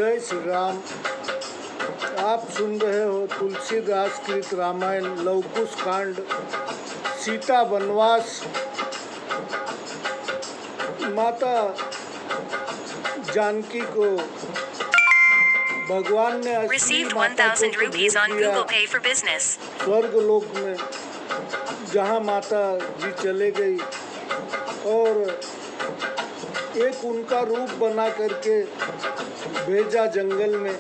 जय श्री राम। आप सुन रहे हो तुलसीदास कृत रामायण लवकुश कांड सीता वनवास। माता जानकी को भगवान ने Received 1,000 rupees on Google Pay for business. स्वर्ग लोक में जहाँ माता जी चले गई और एक उनका रूप बना करके भेजा जंगल में।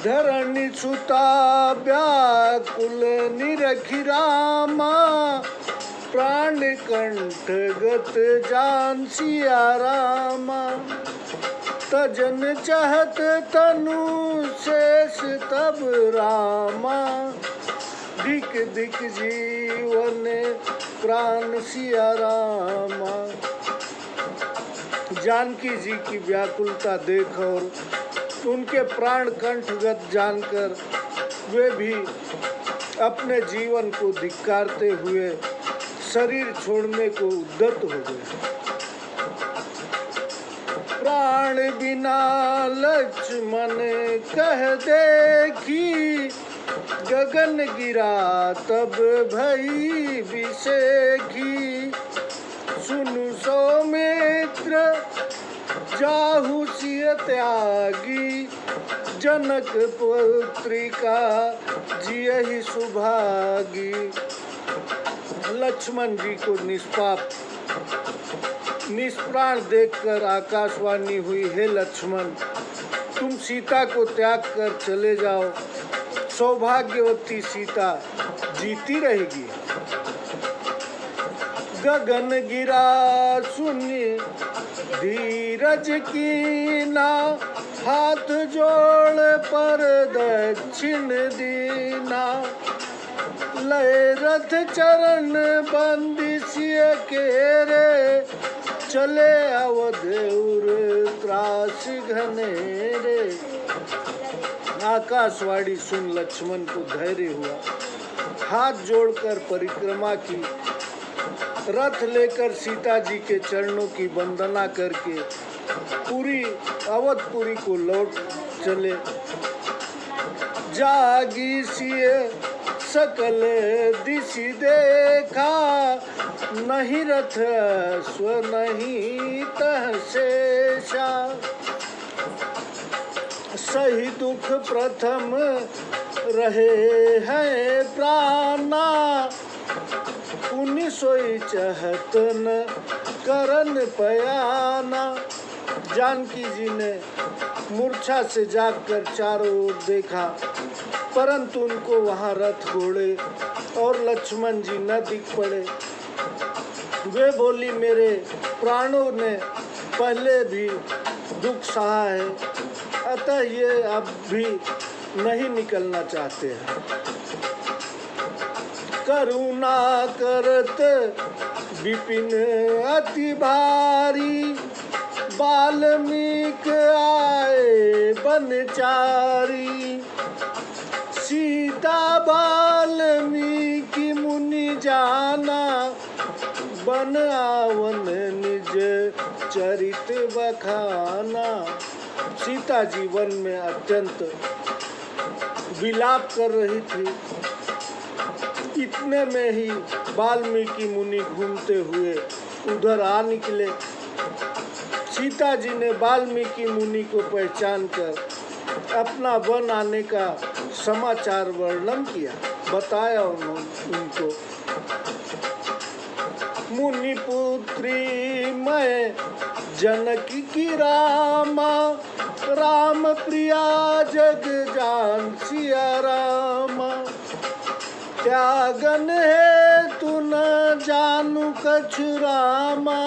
धरणी सुता व्याकुल निरखी रामा, प्राण कंठ गत जान सिया रामा। तजन चाहत तनु शेष तब रामा, दिक दिक जीवन प्राण सिया रामा। जानकी जी की व्याकुलता देख और उनके प्राण कंठगत जानकर वे भी अपने जीवन को धिक्कारते हुए शरीर छोड़ने को उद्यत हो गए। प्राण बिना लक्ष्मण कह देखी, गगन गिरा तब भई विषेखी। सुनु सौमित्र जाहु सिय त्यागी, जनक पुत्रिका जियहि सुभागी। लक्ष्मण जी को निष्पाप निष्प्राण देखकर आकाशवाणी हुई, हे लक्ष्मण, तुम सीता को त्याग कर चले जाओ, सौभाग्यवती सीता जीती रहेगी। गगन गिरा सुनि धीरज कीना, हाथ जोड़ पर दक्षिण दीना। लय रथ चरण बंदिशिय केरे, चले अवध उर त्रास घनेरे। आकाशवाणी सुन लक्ष्मण को धैर्य हुआ, हाथ जोड़कर परिक्रमा की, रथ लेकर सीता जी के चरणों की वंदना करके पूरी अवधपुरी को लौट चले। जागी सिए सकल दिशि देखा, नहीं रथ स्व नहीं तह शेषा। सही दुख प्रथम रहे हैं प्राणा, पुनि सोई चहत न करन पयाना। जानकी जी ने मूर्छा से जागकर चारों ओर देखा, परंतु उनको वहाँ रथ घोड़े और लक्ष्मण जी न दिख पड़े। वे बोली, मेरे प्राणों ने पहले भी दुख सहा है, अतः ये अब भी नहीं निकलना चाहते हैं। करुणा करत विपिन अति भारी, वाल्मीकि आए बनचारी। सीता वाल्मीकि मुनि जाना, बन आवन निज चरित बखाना। सीता जीवन में अत्यंत विलाप कर रही थी। इतने में ही वाल्मीकि मुनि घूमते हुए उधर आ निकले। सीता जी ने वाल्मीकि मुनि को पहचान कर अपना वन आने का समाचार वर्णन किया, बताया उनको। मुनि पुत्री मैं जनकी की रामा, राम प्रिया जग जान सिया रामा। त्यागन है तू न जानू कछु रामा,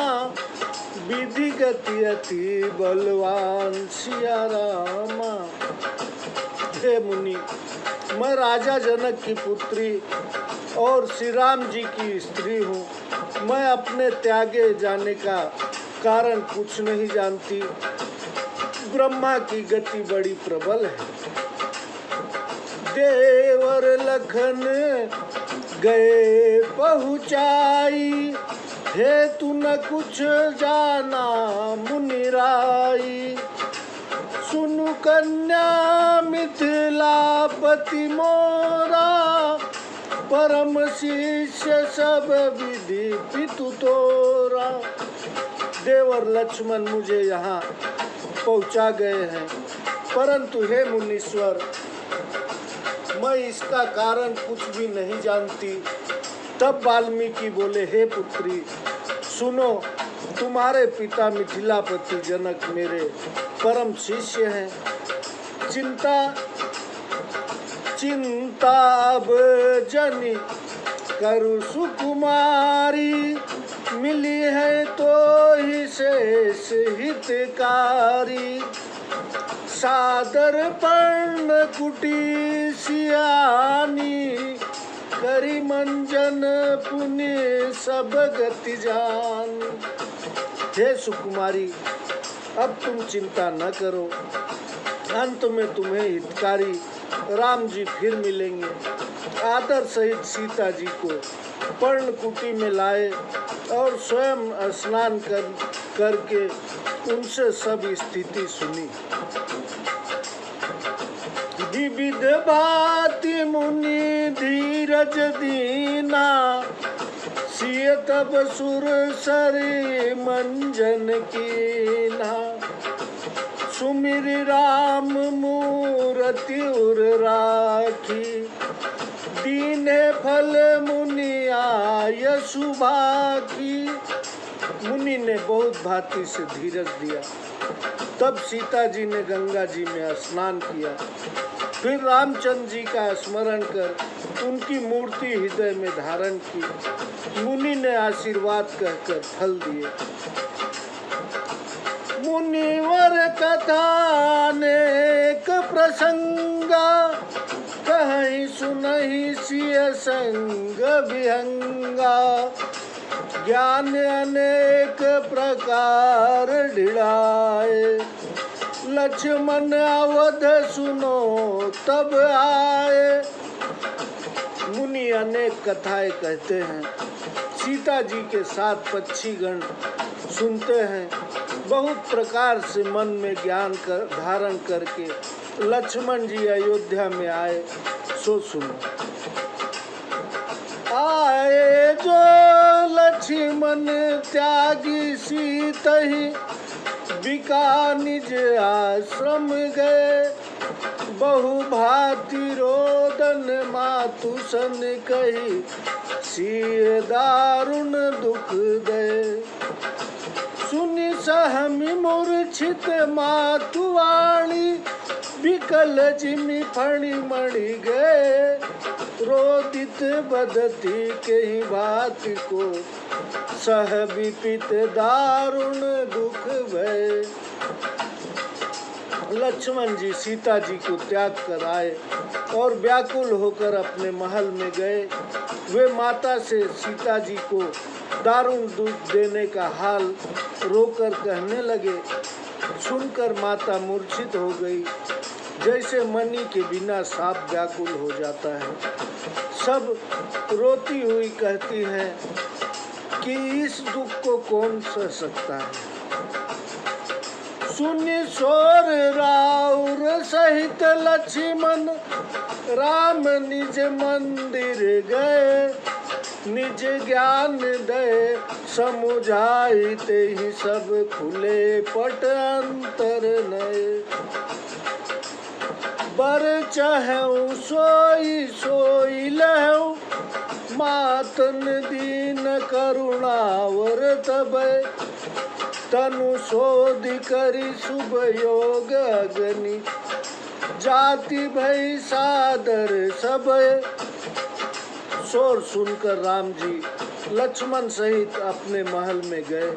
विधि गति अति बलवान सिया रामा। हे मुनि, मैं राजा जनक की पुत्री और श्री राम जी की स्त्री हूँ। मैं अपने त्यागे जाने का कारण कुछ नहीं जानती। ब्रह्मा की गति बड़ी प्रबल है। देवर लखन गए पहुँचाई, हे तू न कुछ जाना मुनिराई। सुनु कन्या मिथिलापति मोरा, परम शिष्य सब विधि पितु तोरा। देवर लक्ष्मण मुझे यहाँ पहुँचा गए हैं, परंतु हे मुनीश्वर, मैं इसका कारण कुछ भी नहीं जानती। तब वाल्मीकि बोले, हे पुत्री सुनो, तुम्हारे पिता मिथिलापति जनक मेरे परम शिष्य हैं। चिंता अब जनि करु सुकुमारी, मिली है तो ही शेष हितकारी। सादर पर्ण कुटी सियानी, करी मंजन पुण्य सब गति जान। हे सुकुमारी, अब तुम चिंता न करो, अंत में तुम्हें हितकारी राम जी फिर मिलेंगे। आदर सहित सीता जी को पर्णकुटी में लाए और स्वयं स्नान करके उनसे सब स्थिति सुनी। विविध भांति मुनि धीरज दीना, सिय तब सुर सरी मंजन कीना। सुमिर राम मूरति उर राखी, दीने फल मुनि आय सुभाखी। मुनि ने बहुत भांति से धीरज दिया। तब सीता जी ने गंगा जी में स्नान किया, फिर रामचंद्र जी का स्मरण कर उनकी मूर्ति हृदय में धारण की। मुनि ने आशीर्वाद कहकर फल दिए। मुनिवर कथा अनेक प्रसंगा, कहीं सुनहि सिय संग विहंगा। ज्ञान अनेक प्रकार ढिढ़ाए, लक्ष्मण अवध सुनो तब आए। मुनि अनेक कथाएं कहते हैं, सीता जी के साथ पक्षीगण सुनते हैं। बहुत प्रकार से मन में ज्ञान धारण करके लक्ष्मण जी अयोध्या में आए। सो सुनो। आए जो लक्ष्मण त्यागी सीतहि, बिका निज आश्रम गए। बहु भांति रोदन मातु सन कही, सिय दारुण दुख दे। सुनि सहमि मूर्छित मातुवाणी, विकल जिमि फणि मणि गए। रोदित बदती के बात को, सह विपित दारुण दुख भय। लक्ष्मण जी सीता जी को त्याग कर आए और व्याकुल होकर अपने महल में गए। वे माता से सीता जी को दारुण दुख देने का हाल रोकर कहने लगे। सुनकर माता मूर्छित हो गई, जैसे मणि के बिना सांप व्याकुल हो जाता है। सब रोती हुई कहती है कि इस दुख को कौन सह सकता है। सुनि सोर राउर सहित लक्ष्मण, राम निज मंदिर गए। निज ज्ञान दे समुझाई, ते ही सब खुले पट अंतर नए। बर चहु सोई सोई लहु, मातन दीन करुणावर तबै। तनु शोध करी शुभ योग अग्नि, जाति भई सादर सबय। शोर सुनकर राम जी लक्ष्मण सहित अपने महल में गए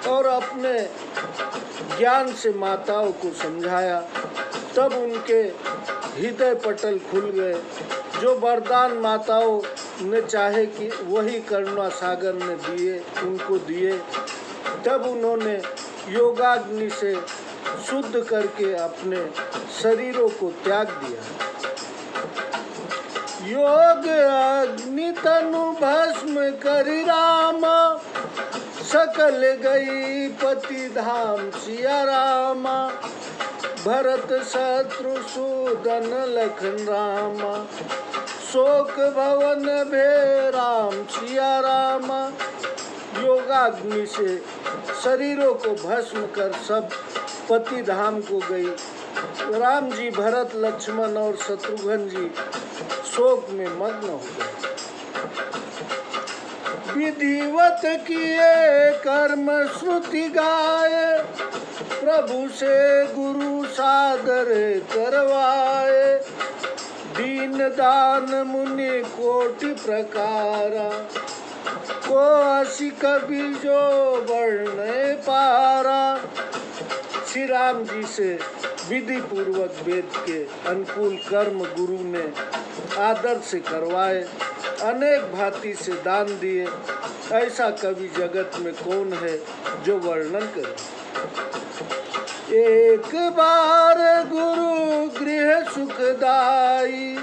और अपने ज्ञान से माताओं को समझाया। तब उनके हृदय पटल खुल गए। जो वरदान माताओं ने चाहे कि वही करुणा सागर ने दिए, उनको दिए। तब उन्होंने योगाग्नि से शुद्ध करके अपने शरीरों को त्याग दिया। योग अग्नि तनु भस्म करि राम, सकल गई पति धाम सिया रामा, भरत शत्रुसूदन लखन रामा, शोक भवन भे राम सिया रामा। योगाग्नि से शरीरों को भस्म कर सब पति धाम को गई। राम जी, भरत, लक्ष्मण और शत्रुघ्न जी शोक में मग्न हो गए। विधिवत किए कर्म श्रुति गाए, प्रभु से गुरु सादर करवाए। दीन दान मुनि कोटि प्रकारा, को असी कवि जो वर्ण पारा। श्री राम जी से विधि पूर्वक वेद के अनुकूल कर्म गुरु ने आदर से करवाए, अनेक भांति से दान दिए। ऐसा कवि जगत में कौन है जो वर्णन करे। एक बार गुरु गृह सुखदाई,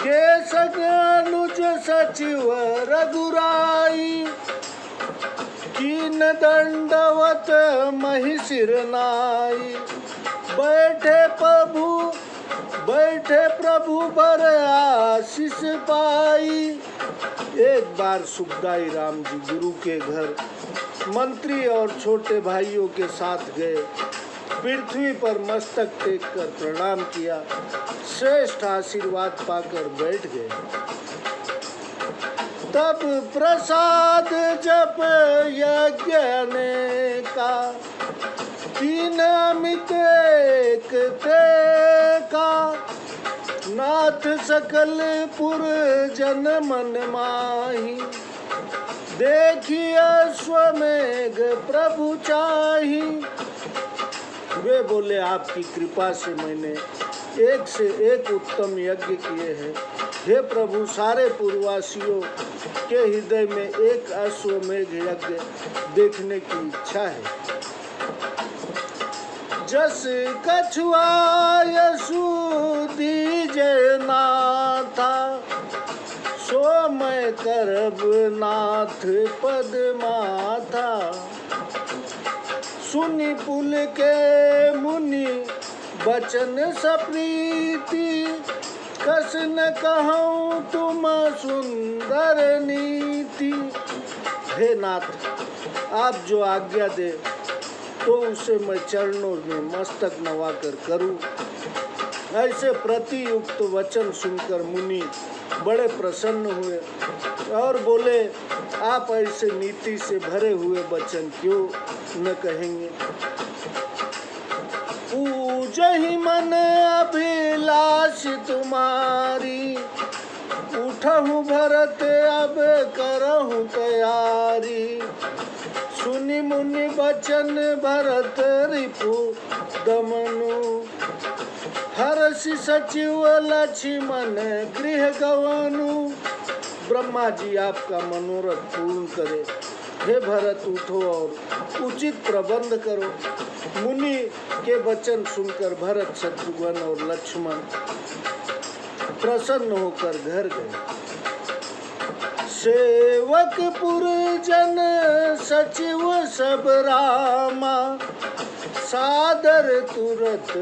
गे सगनुज सचिव रघुराई। कीन दंडवत महि सिर नाई, बैठे प्रभु बर आशीष पाई। एक बार सुखदाई राम जी गुरु के घर मंत्री और छोटे भाइयों के साथ गए। पृथ्वी पर मस्तक टेक कर प्रणाम किया, श्रेष्ठ आशीर्वाद पाकर बैठ गए। तब प्रसाद जप यज्ञ का, तीन अमित एक का। नाथ सकल पुर जन मन माही, देखिए स्वमेघ प्रभु चाही। वे बोले, आपकी कृपा से मैंने एक से एक उत्तम यज्ञ किए हैं। हे प्रभु, सारे पूर्ववासियों के हृदय में एक अश्वमेघ यज्ञ देखने की इच्छा है। जस कछुआ यशु दीजय नाथा, सो मैं करब नाथ पद माथा। सुनि पुल के मुनि बचन सप्रीति, कस न कहूँ तुम सुंदर नीति। हे नाथ, आप जो आज्ञा दे तो उसे मैं चरणों में मस्तक नवाकर करूं। ऐसे प्रतियुक्त वचन सुनकर मुनि बड़े प्रसन्न हुए और बोले, आप ऐसे नीति से भरे हुए वचन क्यों न कहेंगे। पूजहि मन अभिलाष तुम्हारी, उठहु भरत अब करहु तैयारी। सुनि मुनि बचन भरत रिपु दमनु, हर्षि सचिव लक्ष्मण गृह गवनु। ब्रह्मा जी आपका मनोरथ पूर्ण करे। हे भरत, उठो और उचित प्रबंध करो। मुनि के वचन सुनकर भरत, शत्रुघ्न और लक्ष्मण प्रसन्न होकर घर गए। सेवक पुरजन सचिव सब रामा, सादर तुरत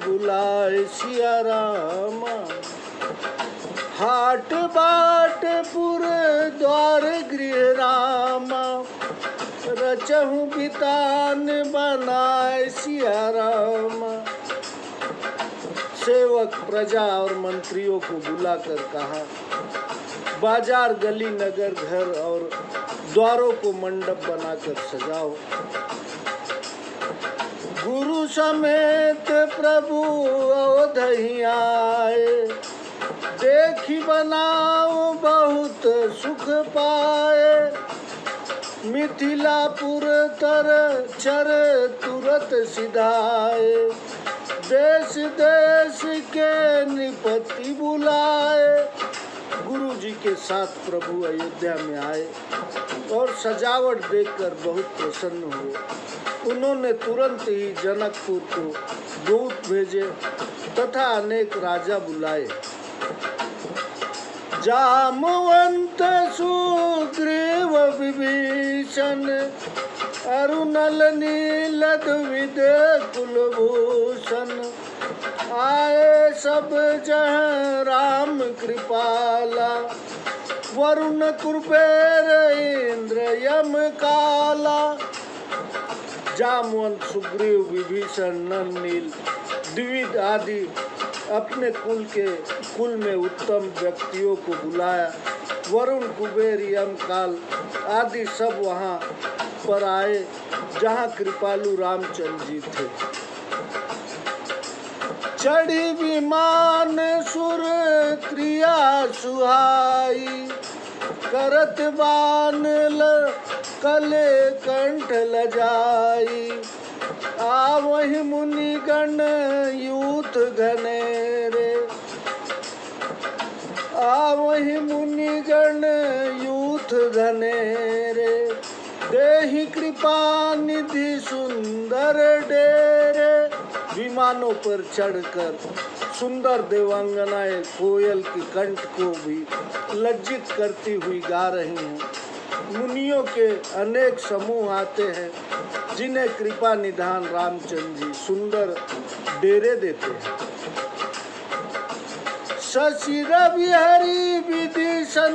बुलाए सिया रामा। हाट बाट पुर द्वार गृह रामा, रचहु बितान बनाए सिया रामा। सेवक प्रजा और मंत्रियों को बुलाकर कहा, बाजार गली नगर घर और द्वारों को मंडप बनाकर सजाओ। गुरु समेत प्रभु अवधि आए, देखी बनाओ बहुत सुख पाए। मिथिलापुर तर चर तुरत सिधाए, देश देश के निपति बुलाए। गुरु जी के साथ प्रभु अयोध्या में आए और सजावट देखकर बहुत प्रसन्न हुए। उन्होंने तुरंत ही जनकपुर को दूत भेजे तथा अनेक राजा बुलाए। जामवंत सुग्रीव विभीषण अरुणल नील द्विज कुलभूषण आए सब जहाँ राम कृपाला वरुण कुबेर इंद्र यम काला। जामवंत सुग्रीव विभीषण नल नील द्विज आदि अपने कुल में उत्तम व्यक्तियों को बुलाया। वरुण कुबेर यम काल आदि सब वहाँ पर आए जहाँ कृपालु रामचंद्र जी थे। चढ़ी विमान सुर क्रिया सुहाई करत बान कले कंठ लजाई। आवहि मुनिगण यूथ घनेरे आवहि मुनिगण यूथ घनेरे देहि कृपा निधि सुंदर डेरे। विमानों पर चढ़कर सुंदर देवांगनाएं कोयल की कंठ को भी लज्जित करती हुई गा रही हैं। मुनियों के अनेक समूह आते हैं जिन्हें कृपा निधान रामचंद्र जी सुंदर डेरे देते हैं। शशि रवि हरि विधि